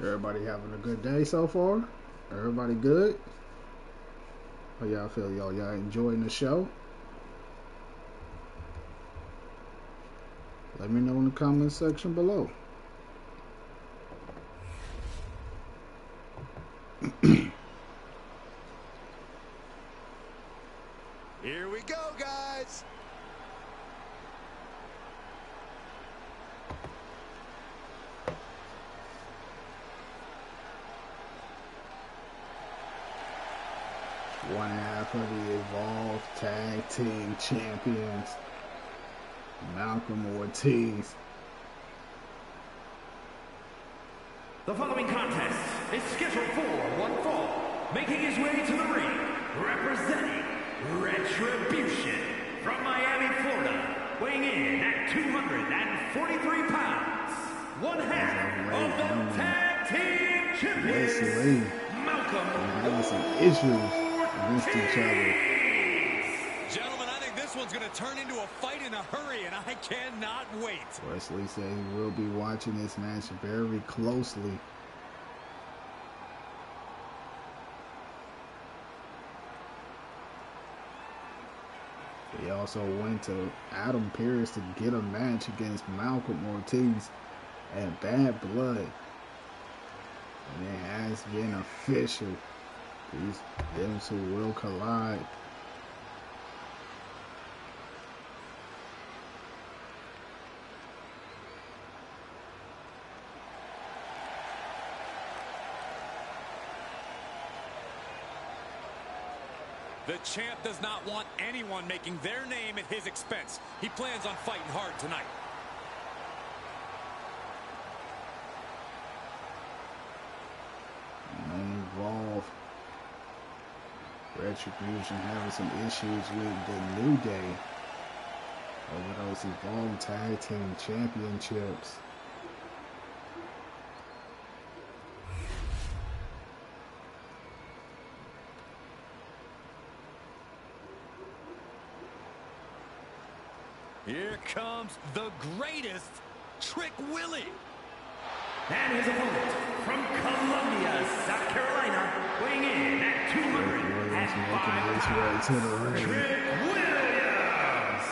Everybody having a good day so far? Everybody good? How y'all feel? Y'all enjoying the show? Let me know in the comment section below. Here we go, guys. One half of the Evolved Tag Team Champions, Malcom Ortiz. The following contest is scheduled for one fall. Making his way to the ring, representing Retribution from Miami, Florida, weighing in at 243 pounds, one half of the Tag Team Champions, Malcom Having some issues against each other. Gentlemen, I think this one's going to turn into a fight in a hurry, and I cannot wait. Wesley said he will be watching this match very closely. He also went to Adam Pearce to get a match against Malcom Ortiz at Bad Blood. And it has been official. Them two will collide. The champ does not want anyone making their name at his expense. He plans on fighting hard tonight. Involved. Retribution having some issues with the New Day over those Evolved Tag Team Championships. Here comes the greatest, Trick Willie. and his opponent from Columbia, South Carolina, weighing in at 205 pounds, Trick Williams.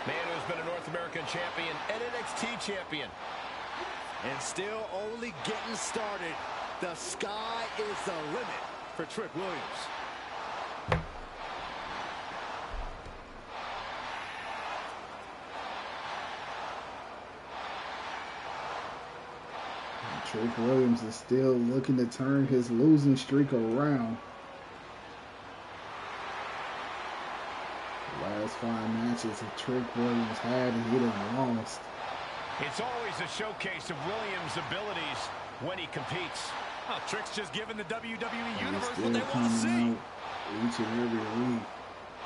Man who's been a North American champion and NXT champion. And still only getting started. The sky is the limit for Trick Williams. Trick Williams is still looking to turn his losing streak around. The last 5 matches that Trick Williams had, he done lost. It's always a showcase of Williams' abilities when he competes. Oh, Trick's just giving the WWE And Universe he's what they still want to see. coming out each and every week,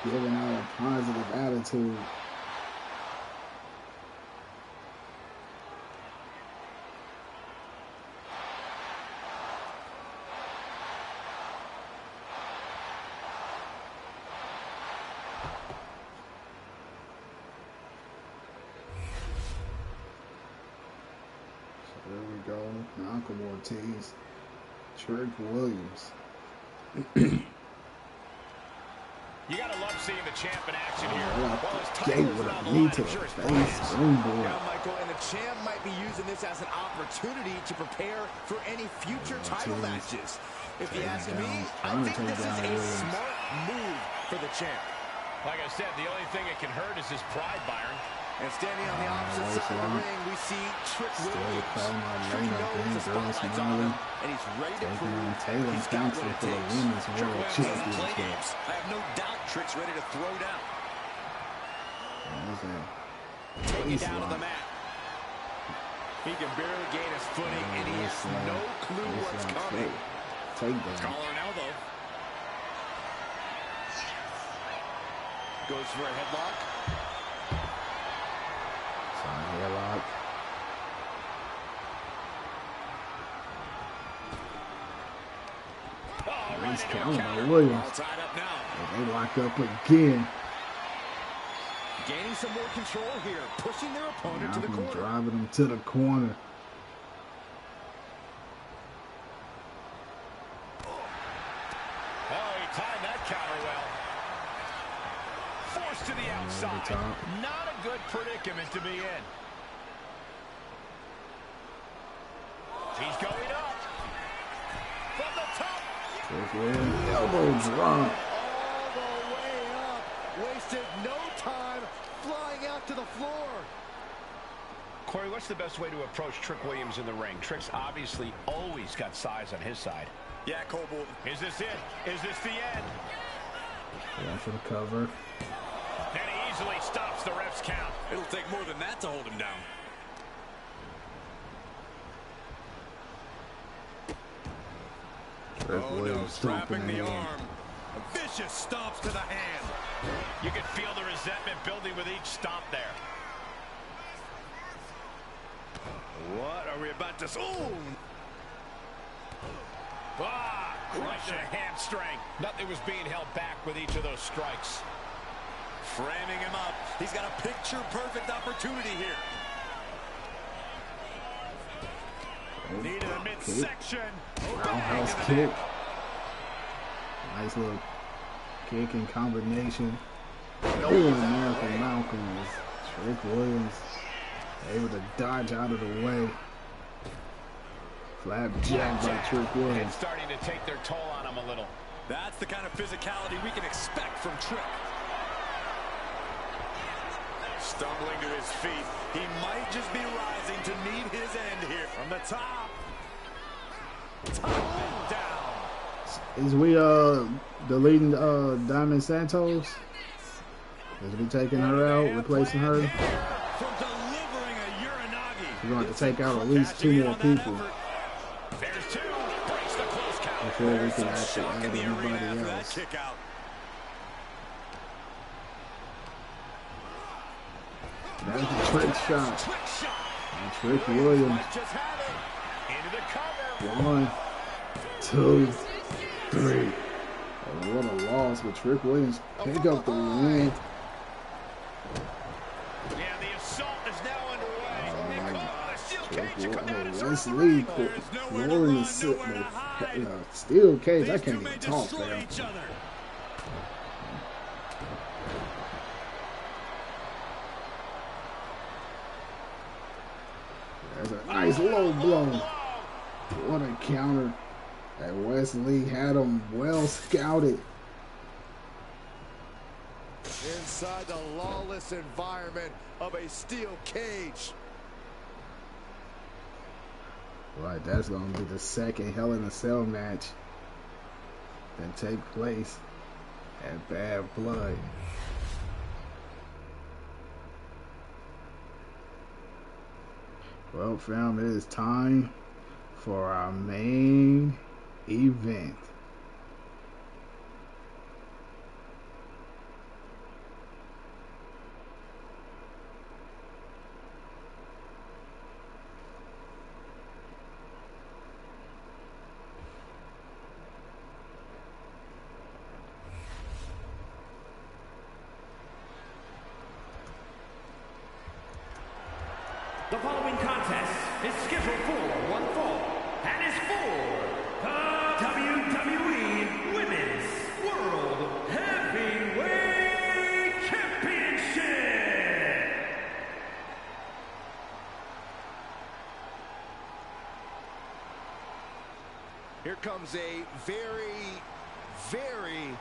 giving out a positive attitude. There we go. Malcom, Ortiz, Trick Williams. You gotta love seeing the champ in action here. Gate with a knee to the face. Springboard. Yeah, Michael, and the champ might be using this as an opportunity to prepare for any future title matches. If you ask me, I think this is a smart move for the champ. Like I said, the only thing that can hurt is his pride, Byron. And standing on the opposite side of the ring, we see Trick Williams. Trick knows the spotlight's on him, and he's ready to prove Tatum he's got what it for the takes. Women's Trick World Williams doesn't play Championship. games. I have no doubt Trick's ready to throw down. Take it down to the mat. He can barely gain his footing, and he has no clue what's coming. Take that. Collar and elbow. Goes for a headlock. Headlock. Nice counter by Williams. All tied up now. And they lock up again. Gaining some more control here, pushing their opponent to the Malcom corner. driving him to the corner. Oh, he timed that counter well. Forced to the outside. Not a good predicament to be in. He's going up. From the top. Elbow drop. All the way up. Wasted no time flying out to the floor. Corey, what's the best way to approach Trick Williams in the ring? Trick's obviously always got size on his side. Yeah, Coble. Is this it? Is this the end? Yeah, for the cover. And he easily stops the ref's count. It'll take more than that to hold him down. Trick Williams Trapping stomping the in. arm. A vicious stomps to the hand. You can feel the resentment building with each stomp there. What are we about to see? Ooh. Ah, right to the hamstring. Nothing was being held back with each of those strikes. Framing him up. He's got a picture-perfect opportunity here. Knee to the midsection. Roundhouse kick. Nice little kick in combination. Oh, American Malcom is Trick Williams able to dodge out of the way. Flapjack by Trick Williams. It's starting to take their toll on him a little. That's the kind of physicality we can expect from Trick. Stumbling to his feet. He might just be rising to meet his end here. From the top. Top and down. Is we deleting Diamond Santos? Is we taking her out, replacing her? From delivering a Uranagi. We're going to have to take out at least 2 more people There's 2. Breaks the close count. before we can actually Shock add in the arena anybody after that else. kick out. That's a trick shot. Trick shot. And Trick Williams. Might just have it. Into the cover. 1, 2, 3. Oh, what a loss, but Trick Williams pick up the win. Yeah, the assault is now underway. Wesley Lauren sitting in a steel cage. I can't even talk there. There's a nice low blow. What a counter. And Wesley had him well scouted. Inside the lawless environment of a steel cage. Right, that's going to be the second Hell in a Cell match that take place at Bad Blood. Well, fam, it is time for our main event. The following contest is scheduled for one fall and is for the WWE Women's World Heavyweight Championship. Here comes a very, very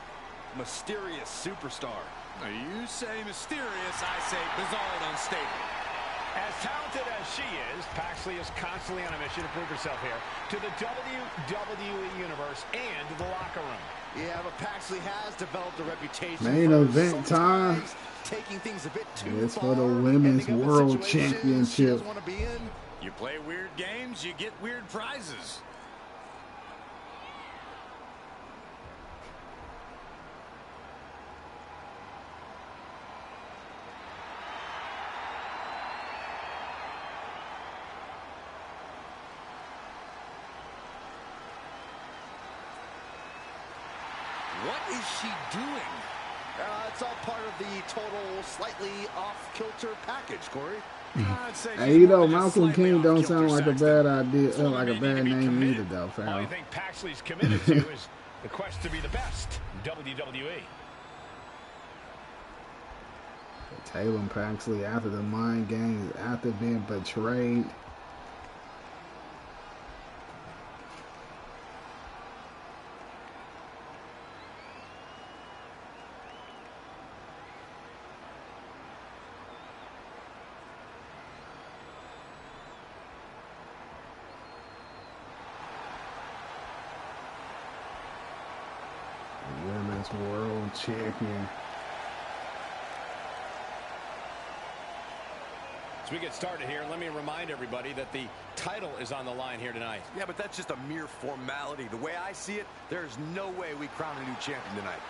mysterious superstar. You say mysterious, I say bizarre and unstable. As talented as she is, Paxley is constantly on a mission to prove herself here to the WWE Universe and the locker room. Yeah, but Paxley has developed a reputation. Main event time. Taking things a bit too It's far, for the Women's World Championship. You play weird games, you get weird prizes. What is she doing? It's all part of the total slightly off-kilter package, Corey. Hey, you know, Malcom King don't sound like a bad idea, like a bad name either, though, fam. All I think Paxley's committed to is the quest to be the best WWE. Tatum Paxley after the mind games, after being betrayed. Women's World Champion. As we get started here, let me remind everybody that the title is on the line here tonight. Yeah, but that's just a mere formality. The way I see it, there's no way we crown a new champion tonight.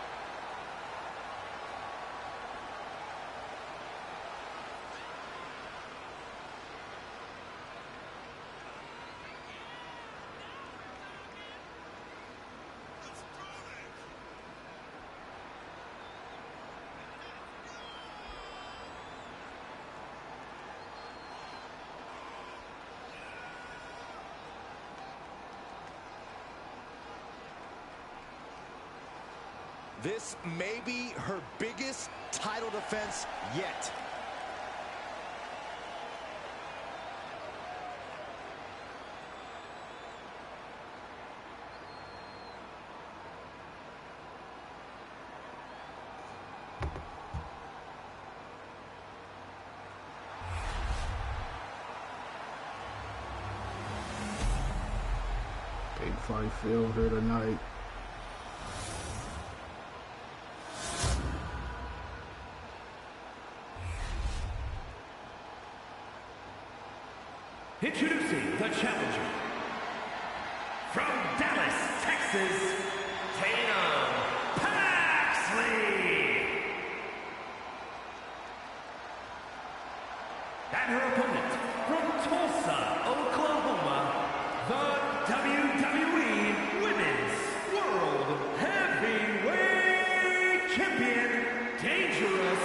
This may be her biggest title defense yet. Big fight field here tonight. Introducing the challenger from Dallas, Texas, Tatum Paxley. And her opponent from Tulsa, Oklahoma, the WWE Women's World Heavyweight Champion, Dangerous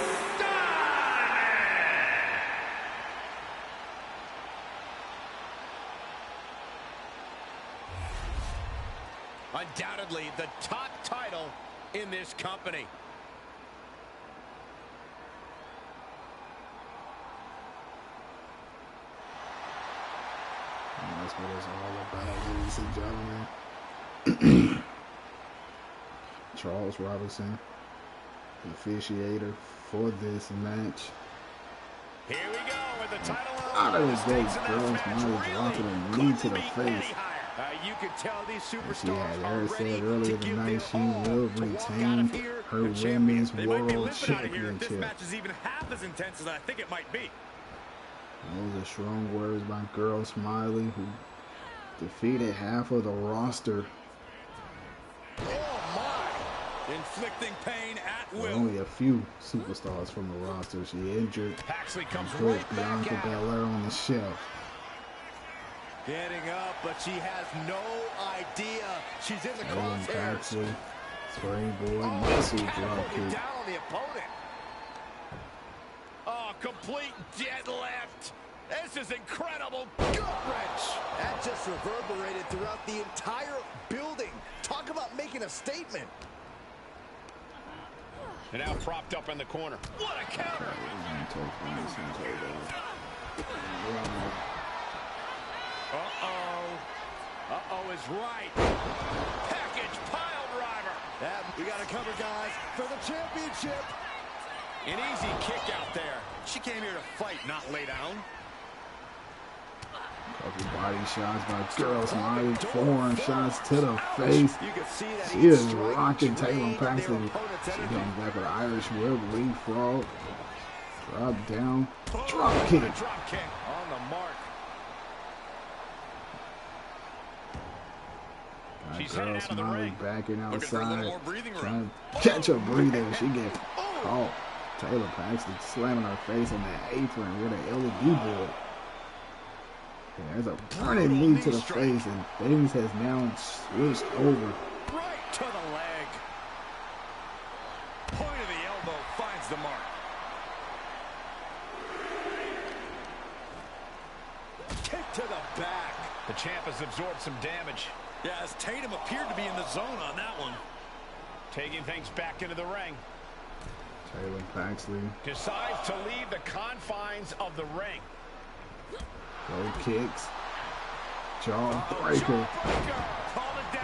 Undoubtedly the top title in this company. And that's what it's all about, ladies and gentlemen. Charles Robinson, the officiator for this match. Here we go with the title. Out of the gate, GirlSmilie dropping a knee to the face. You can tell these superstars She had are said ready earlier to give tonight their she all will to walk out retain of here her the Women's They might be World limping out of here if this Championship. match is even half as intense as I think it might be. Those are strong words by GirlSmilie, who defeated half of the roster. Oh my! Inflicting pain at will. Only a few superstars from the roster. She injured Paxley comes and put right Bianca back out. Belair on the shelf. Getting up, but she has no idea she's in the Tatum crosshairs. Paxley, springboard, muscle drop kick. Down on the opponent. Oh, complete deadlift. This is incredible. Gut wrench. That just reverberated throughout the entire building. Talk about making a statement. And now propped up in the corner. What a counter. Uh-oh is right. Package pile driver. We got to cover, guys, for the championship. An easy kick out there. She came here to fight, not lay down. Couple body shots by GirlSmilie, forearm shots to the face. You can see that She is rocking Tatum Paxley. She comes back with an Irish whip, leapfrog, drop down, drop kick. drop kick on the mark. She's heading out of the ring. GirlSmilie backing Looking for a little outside, more breathing room. trying to catch her breathing. She gets caught. Tatum Paxley slamming her face on that apron with an LED board. There's a burning knee to the face, and things has now switched over. Right to the leg. Point of the elbow finds the mark. Kick to the back. The champ has absorbed some damage. Yeah, as Tatum appeared to be in the zone on that one. Taking things back into the ring. Tatum Paxley, Decides to leave the confines of the ring. low kicks, jawbreaker.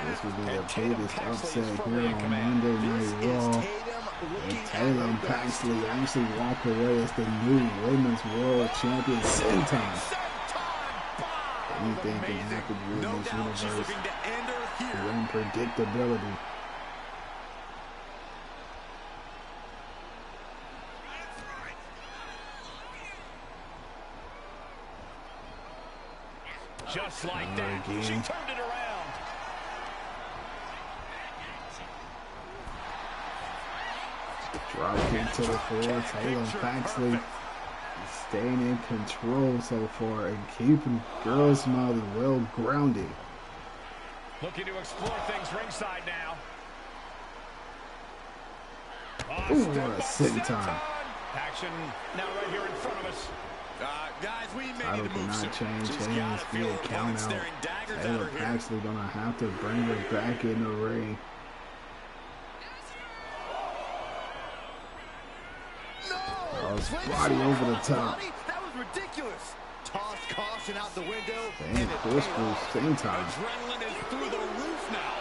This will be the biggest upset here on Monday Night Raw. And Tatum Paxley actually walk away as the new Women's World Champion. Senton. Anything can happen in No this doubt she's universe. looking to end her here. The unpredictability. Just like that, again. she turned it around. Drop kick to the floor. Tatum Paxley staying in control so far and keeping GirlSmilie well grounded. Looking to explore things ringside now. Ooh, what a senton. Action now right here in front of us. Guys, we may Title need to move cannot soon. change She's hands gotta feel via her count opponent out. staring daggers at Tatum her here. Paxley gonna have to bring her back in the ring. Body over the top. That was ridiculous. Tossed caution out the window. Damn, Crystal, same time. Adrenaline is through the roof now.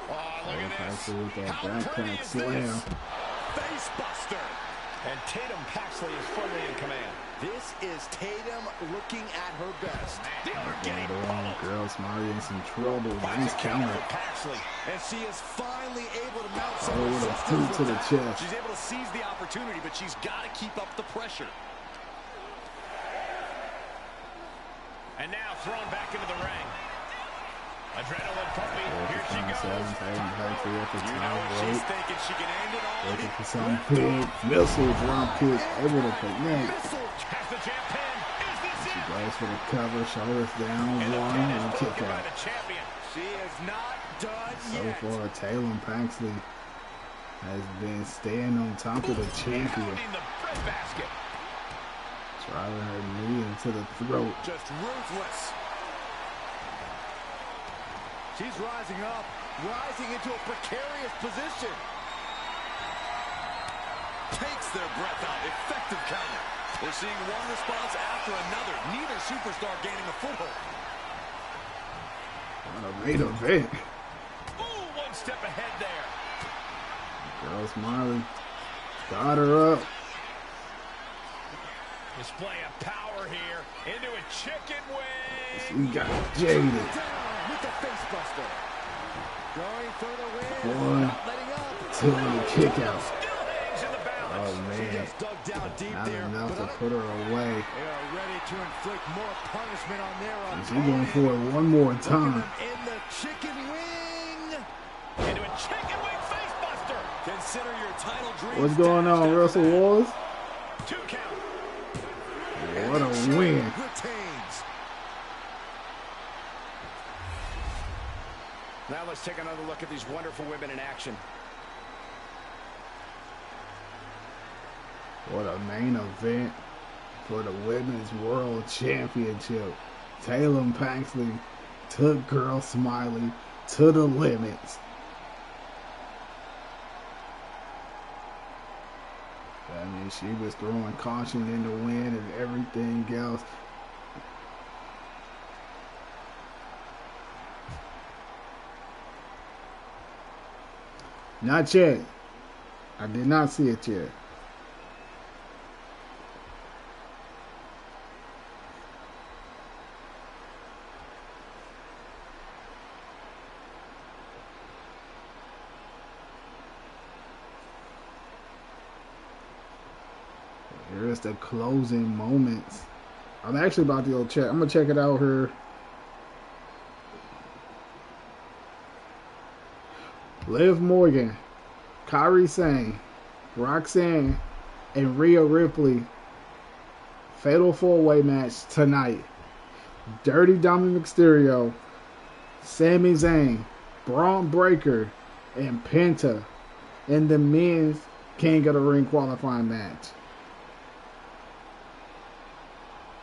Oh, look Tatum at this. Paxley with that How pretty backpack is slam. this? Face buster. And Tatum Paxley is firmly in command. This is Tatum looking at her best. They are getting GirlSmilie in some trouble. Nice counter. Paxley. And she is finally able to mount some Oh, with a resistance boot to the with that. chest. She's able to seize the opportunity, but she's got to keep up the pressure. And now thrown back into the ring. Adrenaline pumping. Here she goes. Tatum Paxley at the You know top what she's rope. thinking. She can end it all. Looking for something big. Missile drop kick. Able to connect. Has the champ pin. Is this She it? goes for the cover. Shoulders down. And the One pin and is kick broken by out. the champion. She is not done So yet. far, Tatum Paxley has been staying on top of the champion. Pounding the breadbasket. Driving her knee into the throat. Just ruthless. She's rising up, rising into a precarious position. Takes their breath out. Effective counter. We're seeing one response after another. Neither superstar gaining a foothold. What a main event. Ooh, one step ahead there. GirlSmilie got her up. Display of power here into a chicken wing. He got jaded. With the face buster. Going for the win. One, two, and a kick out. Oh man, Just dug down deep not there, enough to put her away. They are ready to inflict more punishment on their She's going for it one more time. In the chicken wing. Into a chicken wing face buster. Consider your title dreams. What's going on, Russell Wars? 2 count. What a win. Retains. Now let's take another look at these wonderful women in action. What a main event for the Women's World Championship. Tatum Paxley took GirlSmilie to the limits. I mean, she was throwing caution in the wind and everything else. Not yet. I did not see it yet. Here's the closing moments. I'm actually about to go check. I'm gonna check it out here. Liv Morgan, Kairi Sane, Roxanne, and Rhea Ripley. Fatal 4-way match tonight. Dirty Dominic Mysterio, Sami Zayn, Braun Breaker, and Penta in the men's King of the Ring qualifying match.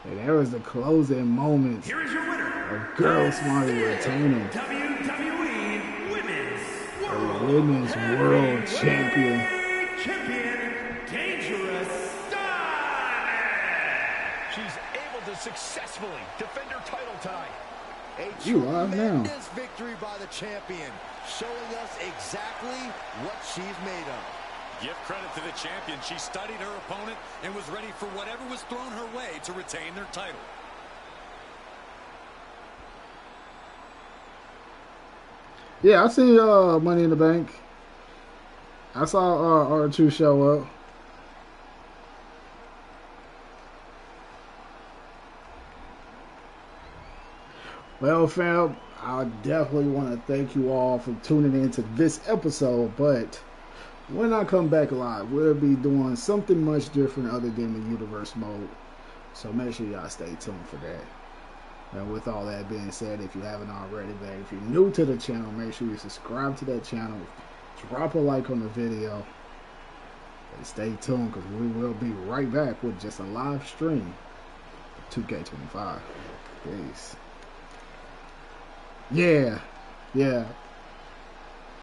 And there was the closing moments Here is your winner, of GirlSmilie retaining WWE Women's World Champion. Dangerous Donna. She's able to successfully defend her title tonight. A You live now. tremendous victory by the champion, showing us exactly what she's made of. Give credit to the champion. She studied her opponent and was ready for whatever was thrown her way to retain their title. Yeah, I see Money in the Bank. I saw R2 show up. Well, fam, I definitely want to thank you all for tuning in to this episode, but when I come back live, we'll be doing something much different other than the universe mode. So make sure y'all stay tuned for that. And with all that being said, if you haven't already, man, if you're new to the channel, make sure you subscribe to that channel. Drop a like on the video. And stay tuned because we will be right back with just a live stream of 2K25. Peace. Yeah.